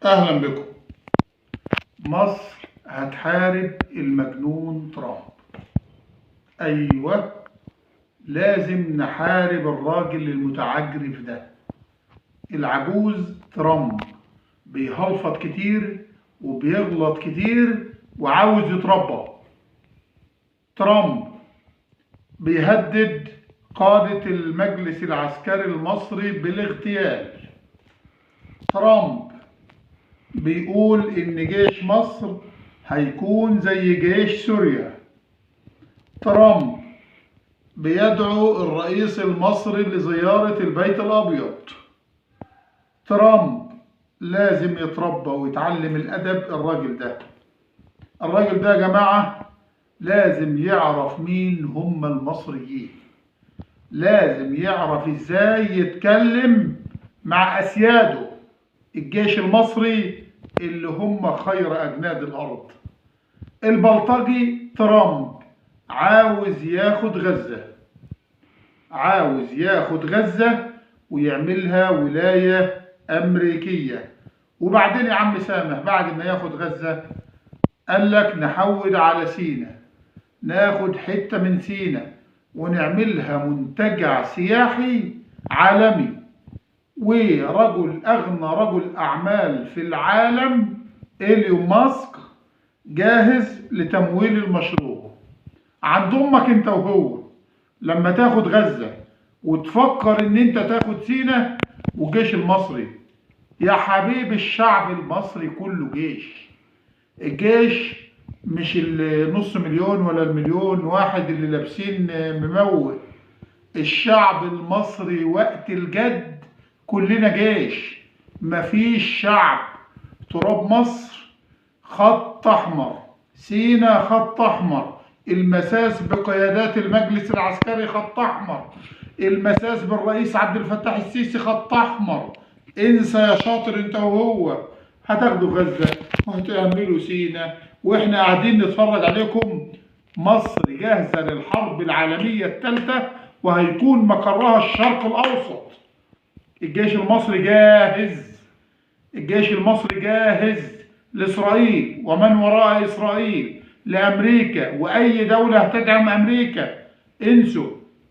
أهلا بكم. مصر هتحارب المجنون ترامب. أيوة، لازم نحارب الراجل المتعجرف ده، العجوز ترامب. بيهلفط كتير وبيغلط كتير وعاوز يتربى. ترامب بيهدد قادة المجلس العسكري المصري بالاغتيال. ترامب بيقول إن جيش مصر هيكون زي جيش سوريا. ترامب بيدعو الرئيس المصري لزيارة البيت الأبيض. ترامب لازم يتربى ويتعلم الأدب. الراجل ده يا جماعة لازم يعرف مين هم المصريين، لازم يعرف ازاي يتكلم مع أسياده الجيش المصري اللي هم خير أجناد الأرض. البلطجي ترامب عاوز ياخد غزة ويعملها ولاية أمريكية. وبعدين يا عم سامح، بعد ما ياخد غزة قال لك نحود على سينا، ناخد حتة من سينا ونعملها منتجع سياحي عالمي. أغنى رجل أعمال في العالم إيلون ماسك جاهز لتمويل المشروع. عند أمك أنت وهو لما تاخد غزة وتفكر إن أنت تاخد سينا والجيش المصري. يا حبيب الشعب المصري كله جيش. الجيش مش النص مليون ولا المليون واحد اللي لابسين ممول. الشعب المصري وقت الجد كلنا جيش. مفيش شعب. تراب مصر خط أحمر، سينا خط أحمر، المساس بقيادات المجلس العسكري خط أحمر، المساس بالرئيس عبد الفتاح السيسي خط أحمر. انسى يا شاطر انت وهو. هتاخدوا غزة وهتعملوا سينا واحنا قاعدين نتفرج عليكم. مصر جاهزة للحرب العالمية الثالثة وهيكون مقرها الشرق الأوسط. الجيش المصري جاهز لإسرائيل ومن وراء إسرائيل، لأمريكا وأي دولة هتدعم أمريكا.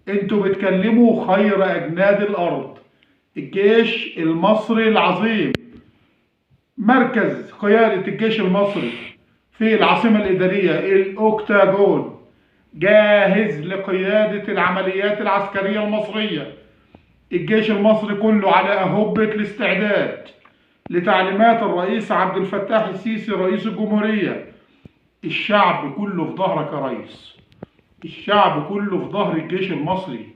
انتوا بتكلموا خير أجناد الأرض. الجيش المصري العظيم، مركز قيادة الجيش المصري في العاصمة الإدارية الأوكتاجون، جاهز لقيادة العمليات العسكرية المصرية. الجيش المصري كله على أهبة الاستعداد لتعليمات الرئيس عبد الفتاح السيسي رئيس الجمهورية. الشعب كله في ظهرك يا ريس، الشعب كله في ظهر الجيش المصري.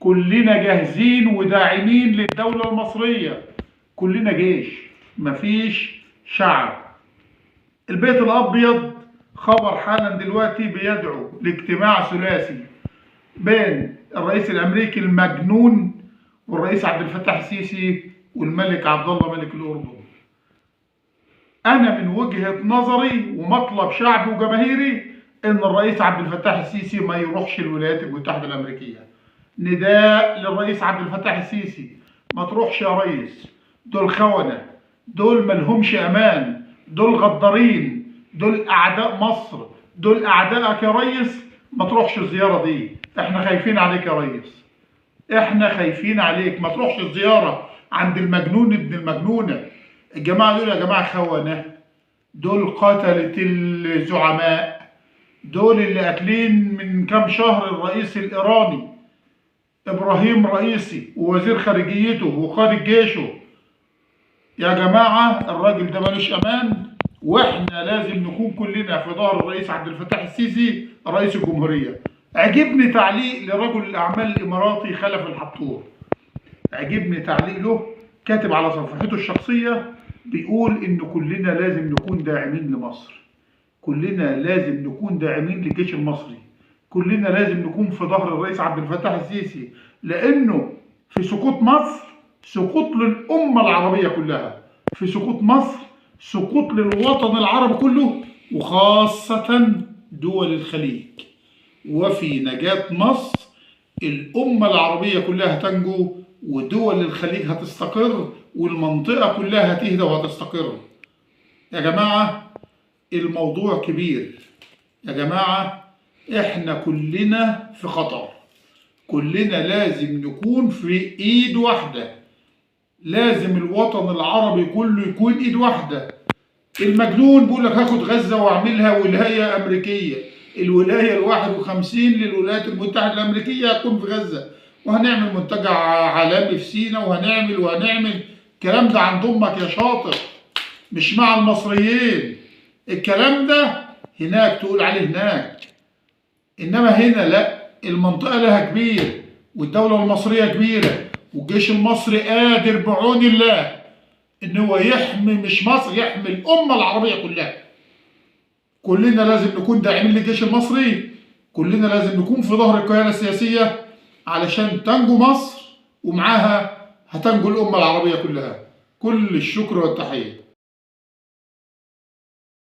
كلنا جاهزين وداعمين للدولة المصرية. كلنا جيش، مفيش شعب. البيت الأبيض خبر حالا دلوقتي بيدعو لاجتماع ثلاثي بين الرئيس الأمريكي المجنون والرئيس عبد الفتاح السيسي والملك عبد الله ملك الأردن. أنا من وجهة نظري ومطلب شعبي وجماهيري إن الرئيس عبد الفتاح السيسي ما يروحش الولايات المتحدة الأمريكية. نداء للرئيس عبد الفتاح السيسي، ما تروحش يا ريس. دول خونة، دول ملهمش أمان، دول غدارين، دول أعداء مصر، دول أعدائك يا ريس. ما تروحش الزيارة دي، احنا خايفين عليك يا ريس، احنا خايفين عليك. ما تروحش الزيارة عند المجنون ابن المجنونة. الجماعة دول يا جماعة خونة، دول قتلة الزعماء، دول اللي قاتلين من كام شهر الرئيس الإيراني إبراهيم رئيسي ووزير خارجيته وقائد جيشه. يا جماعة الراجل ده ملوش أمان، وإحنا لازم نكون كلنا في ظهر الرئيس عبد الفتاح السيسي رئيس الجمهورية. عجبني تعليق لرجل الأعمال الإماراتي خلف الحطور، عجبني تعليق له، كاتب على صفحته الشخصية بيقول إن كلنا لازم نكون داعمين لمصر، كلنا لازم نكون داعمين للجيش المصري، كلنا لازم نكون في ظهر الرئيس عبد الفتاح السيسي. لأنه في سقوط مصر سقوط للأمة العربية كلها، في سقوط مصر سقوط للوطن العربي كله وخاصة دول الخليج. وفي نجاة مصر الأمة العربية كلها تنجو ودول الخليج هتستقر والمنطقة كلها هتهدى وهتستقر. يا جماعة الموضوع كبير. يا جماعة احنا كلنا في خطر، كلنا لازم نكون في ايد واحدة، لازم الوطن العربي كله يكون ايد واحدة. المجنون بيقول لك هاخد غزة واعملها ولاية امريكية، الولاية ال51 للولايات المتحدة الامريكية هتكون في غزة، وهنعمل منتجع عالمي في سينا، وهنعمل الكلام ده عند امك يا شاطر، مش مع المصريين. الكلام ده هناك تقول عليه هناك، انما هنا لا، المنطقة لها كبير، والدولة المصرية كبيرة، والجيش المصري قادر بعون الله ان هو يحمي مش مصر، يحمي الامة العربية كلها. كلنا لازم نكون داعمين للجيش المصري، كلنا لازم نكون في ظهر القيادة السياسية علشان تنجو مصر، ومعاها هتنجو الامة العربية كلها. كل الشكر والتحية.